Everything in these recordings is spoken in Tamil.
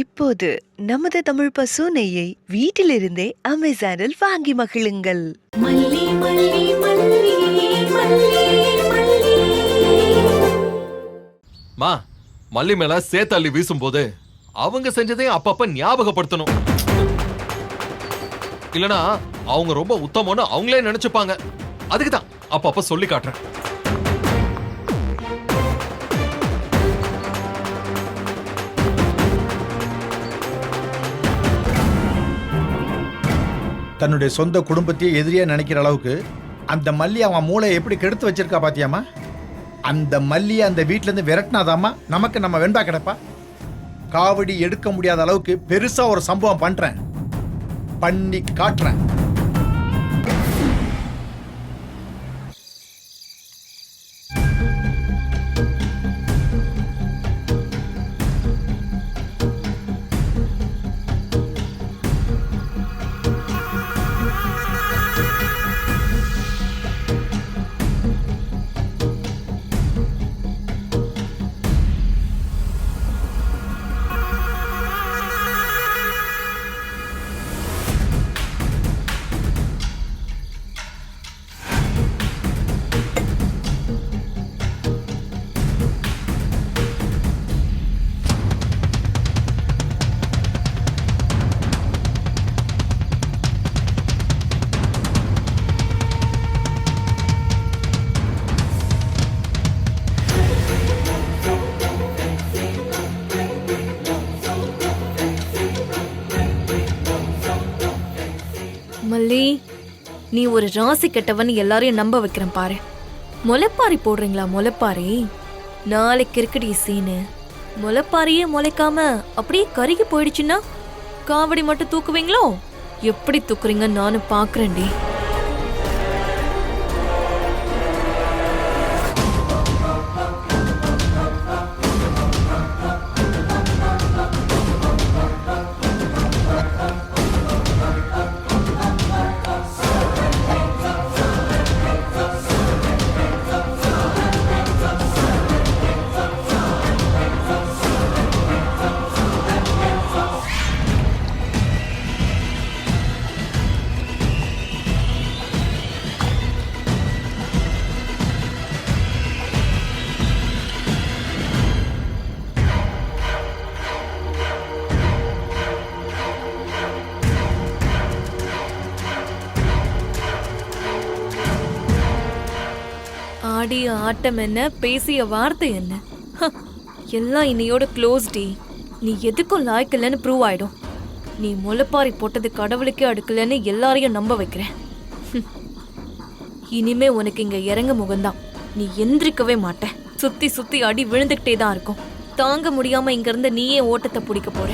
இப்போது நமது தமிழ் பசு நெய்யை வீட்டிலிருந்தே அமேசானில் வாங்கி மகிழுங்கள். மல்லி மல்லி மல்லி மல்லி மல்லி. மா, மல்லி மேல சேத்தள்ளி வீசும் போது அவங்க செஞ்சதையும் அப்பப்ப ஞாபகப்படுத்தணும். இல்லனா அவங்க ரொம்ப உத்தமம்னு அவங்களே நினைச்சுப்பாங்க. அதுக்குதான் அப்பப்ப சொல்லி காட்டுறேன். தன்னுடைய சொந்த குடும்பத்தையே எதிரியா நினைக்கிற அளவுக்கு அந்த மல்லி அவன் மூளையை எப்படி கெடுத்து வச்சிருக்கா பாத்தியாமா? அந்த மல்லியை அந்த வீட்டுல இருந்து விரட்டினாதாமா நமக்கு நம்ம வெண்பா கிடப்பா. காவடி எடுக்க முடியாத அளவுக்கு பெருசா ஒரு சம்பவம் பண்றேன், பண்ணி காட்டுறேன். மல்லி, நீ ஒரு ராசி கெட்டவன் எல்லாரையும் நம்ப வைக்கிறேன் பாரு. முளைப்பாரி போடுறீங்களா? முளைப்பாரி நாளைக்கு இருக்குடி சீனு. முளைப்பாரியே முளைக்காம அப்படியே கருகி போயிடுச்சுன்னா காவடி மட்டும் தூக்குவீங்களோ? எப்படி தூக்குறீங்க நானும் பாக்குறேன்டி. ஆடிய ஆட்டம் என்ன, பேசிய வார்த்தை என்ன, எல்லாம் இன்னையோட க்ளோஸ் டி. நீ எதுக்கும் லாய்க்கலன்னு ப்ரூவ் ஆயிடும். நீ முளைப்பாரி போட்டது கடவுளுக்கே அடுக்கலன்னு எல்லாரையும் நம்ப வைக்கிறேன். இனிமே உனக்கு இங்க இறங்க முகம்தான். நீ எந்திரிக்கவே மாட்ட. சுத்தி சுத்தி அடி விழுந்துகிட்டே தான் இருக்கும். தாங்க முடியாம இங்க இருந்து நீயே ஓட்டத்தை பிடிக்க போற.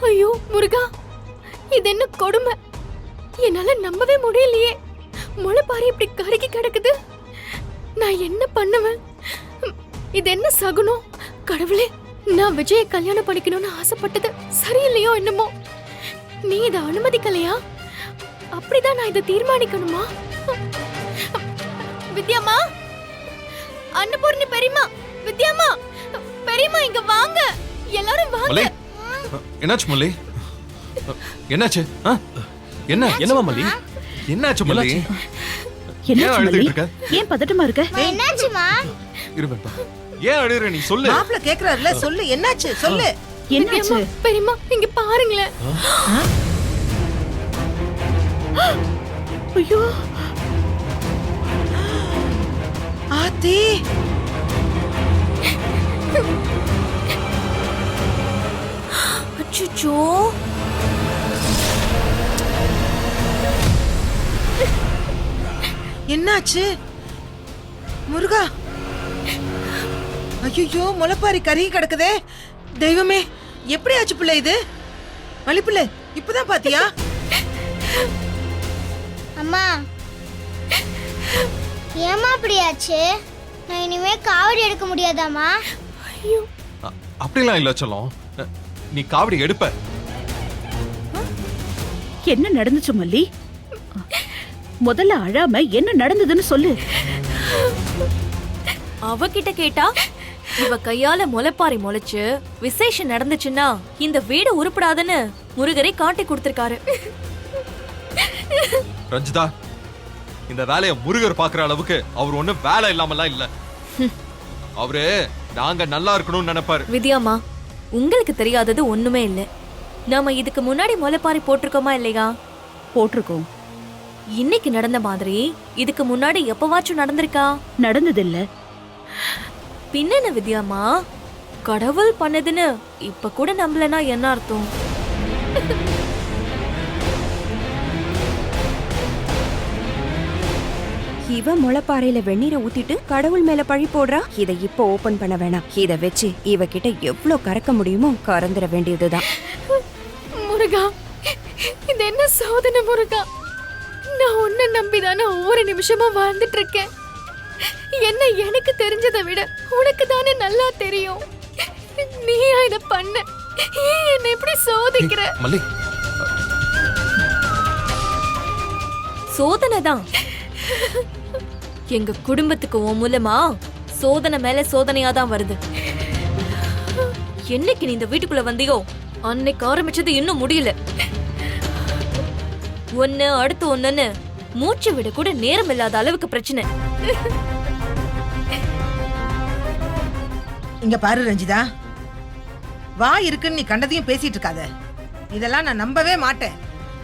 ஐயோ முருகா, இது என்ன கொடுமை! என்னால நம்பவே முடியலையே. முளைப்பாரி இப்படி கருகி கிடக்குது. நான் என்ன பண்ணுவேன்? இது என்ன சகுனம்? கடவுளே, நான் விஜய கல்யாணம் பண்ணிக்கணும்னு ஆசைப்பட்டது சரியில்லையோ என்னமோ. நீ இதை அனுமதிக்கலையா? அப்படிதான் நான் இதை தீர்மானிக்கணுமா? வித்யாமா, அன்னபூர்ணி பெரியம்மா, வித்யாமா பெரியம்மா, இங்க வாங்க, எல்லாரும் வாங்க. என்னாச்சு மல்லி? என்னாச்சு? என்ன? என்னவா மல்லி? என்னாச்சு மல்லி? ஏன் என்னாச்சு அழுதுட்டு மல்லி? இருக்க? ஏன் பதட்டமா இருக்க? என்னாச்சுமா? இருவேன்பா. ஏன் அழுற நீ சொல்லு. மாப்பிள்ள கேக்குறாருல, சொல்லு என்னாச்சு சொல்லு. என்னாச்சு? பெரியம்மா இங்க பாருங்களேன். ஐயோ, ஆத்தி அச்சச்சோ. என்னாச்சு முருகா? ஐயோ, முளைப்பாரி கருகி கிடக்குதே. தெய்வமே, எப்படி ஆச்சு பிள்ளை இது? மலிப்பிள்ளை இப்பதான் பாத்தியா? அம்மா, ஏம்மா அப்படியாச்சு? நான் இனிமே காவடி எடுக்க முடியாதாம்மா? ஐயோ, அப்படிலாம் இல்ல செல்லம். நீ காவடி எடுப்ப. என்ன நடந்துச்சு மல்லி? முதல்ல அழாம என்ன நடந்ததுன்னு சொல்லு. அவகிட்ட கேட்டா இவ கையால முளைப்பாரி முளைச்சு விசேஷம் நடந்துச்சுன்னா இந்த வீடு உருப்படாதுன்னு முருகரை காட்டி கொடுத்திருக்காரு. ரஞ்சிதா, இந்த வேலைய முருகர் பாக்குற அளவுக்கு அவர் ஒண்ணும் வேலை இல்லாமலாம் இல்ல. அவரு நாங்க நல்லா இருக்கணும்னு நினைப்பாரு. வித்யாமா, உங்களுக்கு தெரியாதது ஒண்ணுமே இல்ல. நாம இதுக்கு முன்னாடி முளைப்பாரி போட்டிருக்கோமா இல்லையா? போட்டிருக்கோம். இன்னைக்கு நடந்த மாதிரி இதுக்கு முன்னாடி எப்பவாச்சும் நடந்திருக்கா? நடந்ததில்ல. பின்ன வித்யாமா, கடவுள் பண்ணதுன்னு இப்ப கூட நம்பலனா என்ன அர்த்தம்? இவ முளைப்பாறையில வெந்நீரை ஊத்திட்டு கடவுள் மேல பழி போடுறா. இதை இப்ப ஓபன் பண்ண வேணாம். இத வச்சு இவகிட்ட எவ்வளவு கறக்க முடியுமோ கறந்துட வேண்டியதுதான். முருகா, இது என்ன சோதனை முருகா? நான் உன்னை நம்பிதானே ஒவ்வொரு நிமிஷமும் வாழ்ந்துட்டு இருக்கேன். என்ன எனக்கு தெரிஞ்சதை விட உனக்கு தானே நல்லா தெரியும். நீயா இத பண்ண? ஏன் என்ன இப்படி சோதிக்கிற? மல்லி, சோதனை தான். எங்க குடும்பத்துக்கு உன் மூலமா சோதனை மேல சோதனையா தான் வருது. என்னைக்கு நீ இந்த வீட்டுக்குள்ள வந்தியோ அன்னைக்கு ஆரம்பிச்சது இன்னும் முடியல. ஒன்னு அடுத்து ஒண்ணுன்னு மூச்சு விட கூட நேரம் இல்லாத அளவுக்கு பிரச்சனை. இங்க பாரு ரஞ்சிதா, வா இருக்குன்னு நீ கண்டதையும் பேசிட்டு இருக்காத. இதெல்லாம் நான் நம்பவே மாட்டேன்.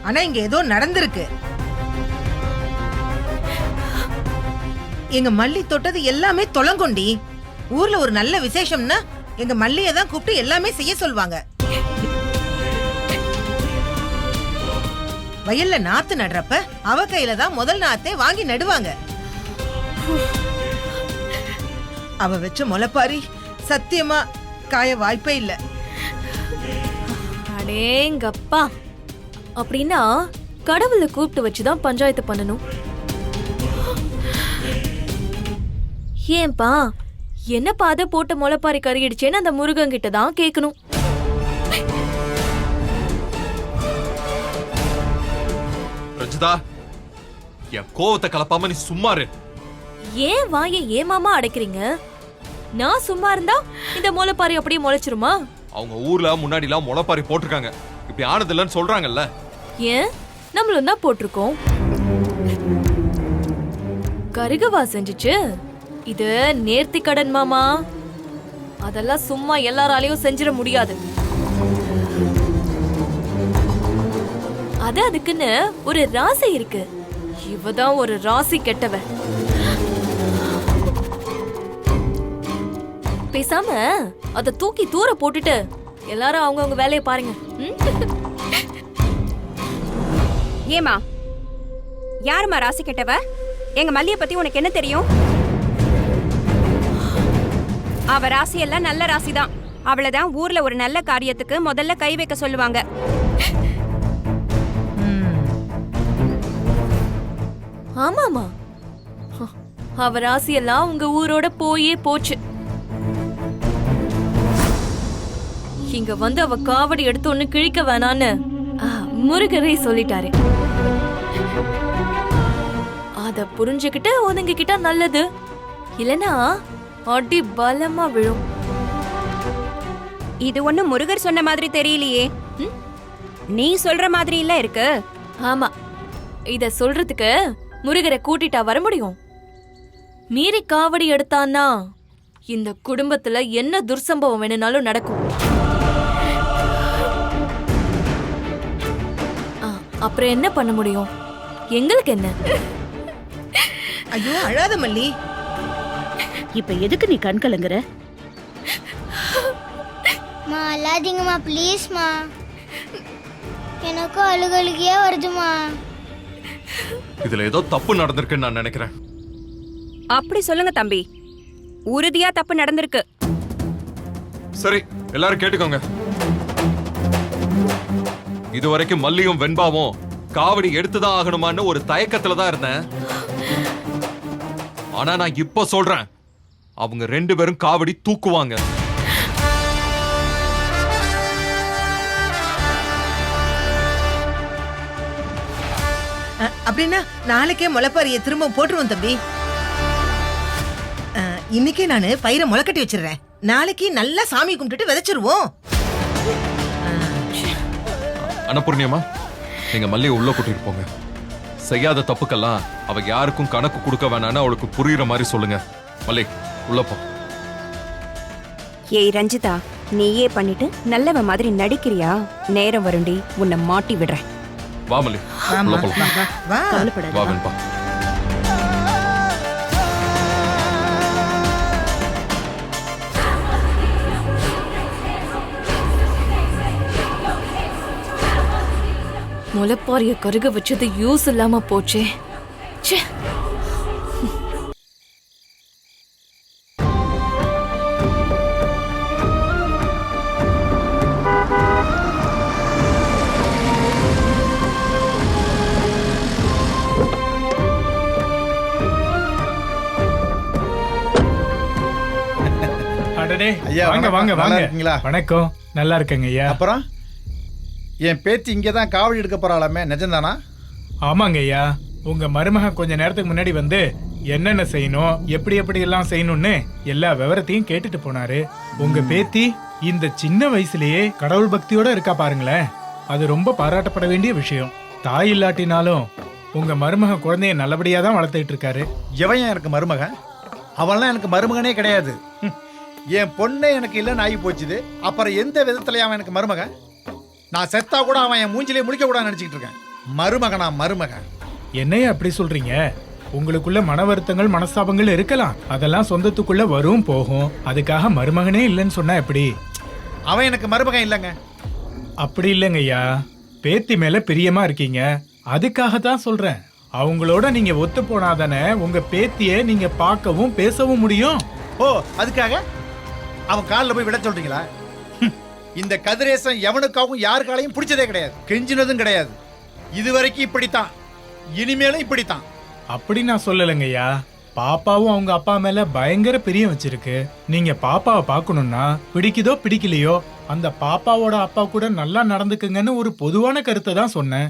ஆனா இங்க ஏதோ நடந்திருக்கு. எங்க மல்லி தொட்டது எல்லாமே தொலங்கொண்டி. ஊர்ல ஒரு நல்ல விசேஷம்னா எங்க மல்லியை தான் கூப்பிட்டு எல்லாமே செய்ய சொல்வாங்க. வயல்ல நாத்து நடுறப்ப அவ கையில தான் முதல் நாத்தே வாங்கி நடுவாங்க. அவ வச்ச முளைப்பாரி சத்தியமா காய வாய்ப்பே இல்ல. அடேங்கப்பா, அப்படின்னா கடவுளை கூப்பிட்டு வச்சுதான் பஞ்சாயத்து பண்ணணும். ஏன்பா என்ன பாத போட்ட முளைப்பாரி கருகிடுச்சேன்னு அந்த முருகன் கிட்ட தான் கேட்கணும். ரஞ்சிதா, என் கோவத்தை கலப்பாம நீ சும்மா இரு. ஏன் வாயை ஏமாமா அடைக்கிறீங்க? நான் சும்மா இருந்தா இந்த முளைப்பாரி அப்படியே முளைச்சிருமா? அவங்க ஊர்ல முன்னாடி எல்லாம் முளைப்பாரி போட்டிருக்காங்க. இப்படி ஆனதில்லன்னு சொல்றாங்கல்ல. ஏன் நம்மளும் தான் போட்டிருக்கோம். கருகவா செஞ்சுச்சு. இது நேர்த்தி கடன் மாமா. அதெல்லாம் சும்மா எல்லாராலையும் செஞ்சிட முடியாது. அதுக்குன்னு ஒரு ராசி இருக்கு. இவதான் ஒரு ராசி கெட்டவ. பேசாம அத தூக்கி தூர போட்டுட்டு எல்லாரும் அவங்கவங்க வேலையை பாருங்க. ஏமா, யாருமா ராசி கெட்டவ? எங்க மல்லிய பத்தி உனக்கு என்ன தெரியும்? அவ ராசி எல்லாம் நல்ல ராசி தான். அவளதான் ஊர்ல ஒரு நல்ல காரியத்துக்கு முதல்ல கை வைக்க சொல்லுவாங்க. ஆமாமா, அவ ராசியெல்லாம் உங்க ஊரோட போயே போச்சு. இங்க வந்து அவ காவடி எடுத்து ஒண்ணு கிழிக்க வேணான்னு முருகரே சொல்லிட்டாரு. அத புரிஞ்சுக்கிட்டு ஒதுங்கிக்கிட்டா நல்லது. இல்லனா அடி பலமா விழும். இது ஒண்ணு முருகர் சொன்ன மாதிரி தெரியலையே. நீ சொல்ற மாதிரி இல்ல இருக்கு. ஆமா, இத சொல்றதுக்கு முருகரை கூட்டிட்டா வர முடியும்? மீறி காவடி எடுத்தான்னா இந்த குடும்பத்துல என்ன துர்சம்பவம் வேணும்னாலும் நடக்கும். அப்புறம் என்ன பண்ண முடியும்? எங்களுக்கு என்ன? ஐயோ அழாத மல்லி. இப்ப எதுக்கு நீ கண் கலங்குற? மா அல்லாதீங்கம்மா ப்ளீஸ்மா. எனக்கும் அழுகழுகியே வருதுமா. இதுல ஏதோ தப்பு நடந்திருக்குன்னு நான் நினைக்கிறேன். அப்படி சொல்லுங்க தம்பி, உறுதியா தப்பு நடந்திருக்கு. சரி, எல்லாரும் கேட்டுக்கோங்க. இதுவரைக்கும் மல்லியும் வெண்பாவும் காவடி எடுத்துதான் ஆகணுமான்னு ஒரு தயக்கத்துல தான் இருந்தேன். ஆனா நான் இப்ப சொல்றேன், அவங்க 2 பேரும் காவடி தூக்குவாங்க. அப்படின்னா நாளைக்கே முளைப்பாரிய திரும்ப போட்டுருவோம் தம்பி. இன்னைக்கே நானு பயிரை முளைக்கட்டி வச்சிடுறேன். நாளைக்கு நல்லா சாமி கும்பிட்டுட்டு விதைச்சிருவோம். அன்னபூர்ணியம்மா, நீங்க மல்லியை உள்ள கூட்டிட்டு போங்க. செய்யாத தப்புக்கெல்லாம் அவ யாருக்கும் கணக்கு கொடுக்க வேணான்னு அவளுக்கு புரியுற மாதிரி சொல்லுங்க. மல்லி, உள்ள போ. ஏய் ரஞ்சிதா, நீயே பண்ணிட்டு நல்லவ மாதிரி நடிக்கிறியா? நேரம் வருண்டி, உன்னை மாட்டி விடுறேன். வா மல்லி, உள்ள போலாம். வா. கவலைப்படாத. வா வெண்பா. முளைப்பாரிய கருக வச்சது யூஸ் இல்லாம போச்சே. ச்சே. அடடே, ஐயா, வாங்க வணக்கம். வாங்க நல்லா வாங்க. இருக்கீங்களா? வணக்கம், நல்லா இருக்கேங்க ஐயா. அப்புறம் என் பேத்தி இங்கே தான் காவடி எடுக்க போறாளாமே, நிஜம்தானா? ஆமாங்க ஐயா, உங்க மருமகன் கொஞ்ச நேரத்துக்கு முன்னாடி வந்து என்னென்ன செய்யணும், எப்படி எப்படி எல்லாம் செய்யணும்னு எல்லா விவரத்தையும் கேட்டுட்டு போனாரு. உங்க பேத்தி இந்த சின்ன வயசுலயே கடவுள் பக்தியோட இருக்கா பாருங்களேன். அது ரொம்ப பாராட்டப்பட வேண்டிய விஷயம். தாய் இல்லாட்டினாலும் உங்க மருமகன் குழந்தைய நல்லபடியா தான் வளர்த்துட்டு இருக்காரு. எவன் எனக்கு மருமகன்? அவன்லாம் எனக்கு மருமகனே கிடையாது. என் பொண்ணே எனக்கு இல்லைன்னு ஆகி போச்சுது. அப்புறம் எந்த விதத்துலயும் அவன் எனக்கு மருமகன்? நான் செத்தா கூட அவன் என் மூஞ்சிலே முழிக்க கூட நினைச்சிட்டு இருக்கேன். மருமகனா மருமகன்? என்னைய அப்படி சொல்றீங்க? உங்களுக்குள்ள மன வருத்தங்கள் மனஸ்தாபங்கள் இருக்கலாம். அதெல்லாம் சொந்தத்துக்குள்ள வரும் போகும். அதுக்காக மருமகனே இல்லைன்னு சொன்னா எப்படி? அவன் எனக்கு மருமகன் இல்லைங்க. அப்படி இல்லைங்க ஐயா, பேத்தி மேல பிரியமா இருக்கீங்க, அதுக்காக தான் சொல்றேன். அவங்களோட நீங்க ஒத்து போனாதானே உங்க பேத்திய நீங்க பார்க்கவும் பேசவும் முடியும். ஓ, அதுக்காக அவன் காலில் போய் விட சொல்றீங்களா? இந்த கதிரேசன் எவனுக்காகவும் யாருக்காலையும் பிடிச்சதே கிடையாது, கெஞ்சினதும் கிடையாது. இதுவரைக்கும் இப்படித்தான், இனிமேலும் இப்படித்தான். அப்படி நான் சொல்லலைங்க ஐயா. பாப்பாவும் அவங்க அப்பா மேல பயங்கர பிரியம் வச்சிருக்கு. நீங்க பாப்பாவை பார்க்கணும்னா பிடிக்குதோ பிடிக்கலையோ அந்த பாப்பாவோட அப்பா கூட நல்லா நடந்துக்குங்கன்னு ஒரு பொதுவான கருத்தை தான் சொன்னேன்.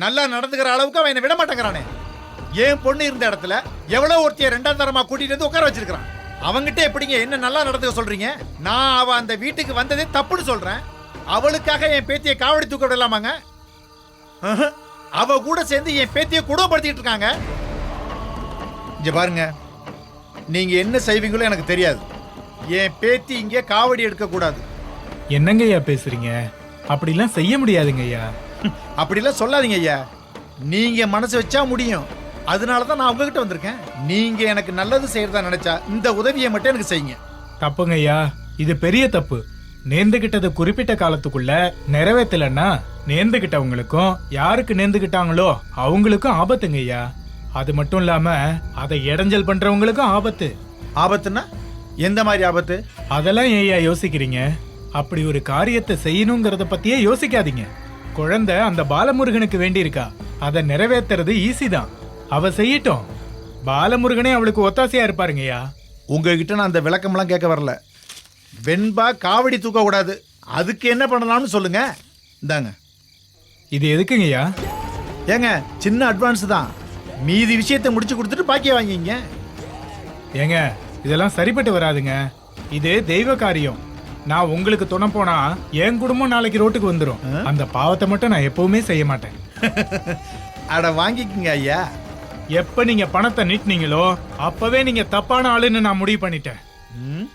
நல்லா நடந்துக்கிற அளவுக்கு அவன் என்ன விட மாட்டேங்கிறானே. ஏன் பொண்ணு இருந்த இடத்துல எவ்வளவு ஒருத்திய 2ஆம் தரமா கூட்டிட்டு வந்து உட்கார வச்சிருக்கான். அவங்கிட்ட எப்படிங்க என்ன நல்லா நடந்துக்க சொல்றீங்க? நான் அவ அந்த வீட்டுக்கு வந்ததே தப்புன்னு சொல்றேன். அவளுக்காக என் பேத்தியை காவடி தூக்க விடலாமாங்க? அவ கூட சேர்ந்து என் பேத்தியை குடும்பப்படுத்திட்டு இருக்காங்க. இங்க பாருங்க, நீங்க என்ன செய்வீங்களோ எனக்கு தெரியாது. என் பேத்தி இங்கே காவடி எடுக்க கூடாது. என்னங்க ஐயா பேசுறீங்க? அப்படிலாம் செய்ய முடியாதுங்க ஐயா. அப்படிலாம் சொல்லாதீங்க ஐயா. நீங்க மனசு வச்சா முடியும். அதனாலதான் நான் உங்ககிட்ட வந்திருக்கேன். நீங்க எனக்கு நல்லது செய்யறதா நினைச்சா இந்த உதவியை மட்டும் எனக்கு செய்யுங்க. தப்புங்க ஐயா, இது பெரிய தப்பு. நேர்ந்துகிட்டது குறிப்பிட்ட காலத்துக்குள்ள நிறைவேற்றலன்னா நேர்ந்துகிட்டவங்களுக்கும் யாருக்கு நேர்ந்துகிட்டாங்களோ அவங்களுக்கும் ஆபத்துங்க ஐயா. அது மட்டும் இல்லாம அதை இடைஞ்சல் பண்றவங்களுக்கும் ஆபத்து. ஆபத்துன்னா எந்த மாதிரி ஆபத்து? அதெல்லாம் ஏயா யோசிக்கிறீங்க? அப்படி ஒரு காரியத்தை செய்யணுங்கிறத பத்தியே யோசிக்காதீங்க. குழந்தை அந்த பாலமுருகனுக்கு வேண்டி இருக்கா, அதை நிறைவேற்றுறது ஈஸி தான். அவ செய்யட்டும். பாலமுருகனே அவளுக்கு ஒத்தாசையா இருப்பாருங்கய்யா. உங்ககிட்ட நான் அந்த விளக்கம்லாம் கேட்க வரல. வெண்பா காவடி தூக்க கூடாது, அதுக்கு என்ன பண்ணலாம்னு சொல்லுங்க. இந்தாங்க. இது எதுக்குங்கய்யா? ஏங்க, சின்ன அட்வான்ஸ் தான். மீதி விஷயத்தை முடிச்சு கொடுத்துட்டு பாக்கிய வாங்கிங்க. ஏங்க, இதெல்லாம் சரிப்பட்டு வராதுங்க. இது தெய்வ காரியம். நான் உங்களுக்கு துணை போனா என் குடும்பம் நாளைக்கு ரோட்டுக்கு வந்துடும். அந்த பாவத்தை மட்டும் நான் எப்பவுமே செய்ய மாட்டேன். அட வாங்கிக்கங்க ஐயா. எப்ப நீங்க பணத்தை நீட்டினீங்களோ அப்பவே நீங்க தப்பான ஆளுன்னு நான் முடிவு பண்ணிட்டேன். ம்,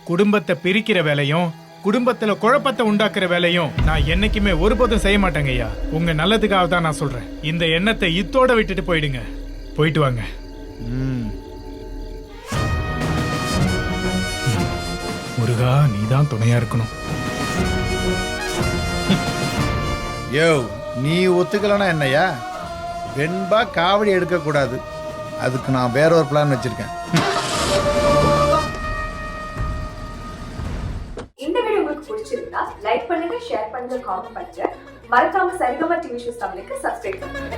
குடும்பத்தை பிரிக்கிற வேலையும் குடும்பத்துல குழப்பத்தை உண்டாக்குற வேலையும் நான் என்னைக்குமே ஒருபோதும் செய்ய மாட்டேங்க ஐயா. உங்க நல்லதுக்காக தான் நான் சொல்றேன். இந்த எண்ணத்தை இத்தோட விட்டுட்டு போயிடுங்க. போயிட்டு வாங்க. ம். முருகா, நீதான் துணையா இருக்கணும். யோ, நீ ஒத்துக்கலனா என்னய்யா? வெண்பா காவடி எடுக்க கூடாது. அதுக்கு நான் வேற ஒரு பிளான் வச்சிருக்கேன். இந்த வீடியோ உங்களுக்கு பிடிச்சிருந்தா லைக் பண்ணுங்க, ஷேர் பண்ணுங்க, காமெண்ட் பண்ணுங்க. மறக்காம சரிகமா டிவி ஷோஸ் தமிழுக்கு சப்ஸ்கிரைப் பண்ணுங்க.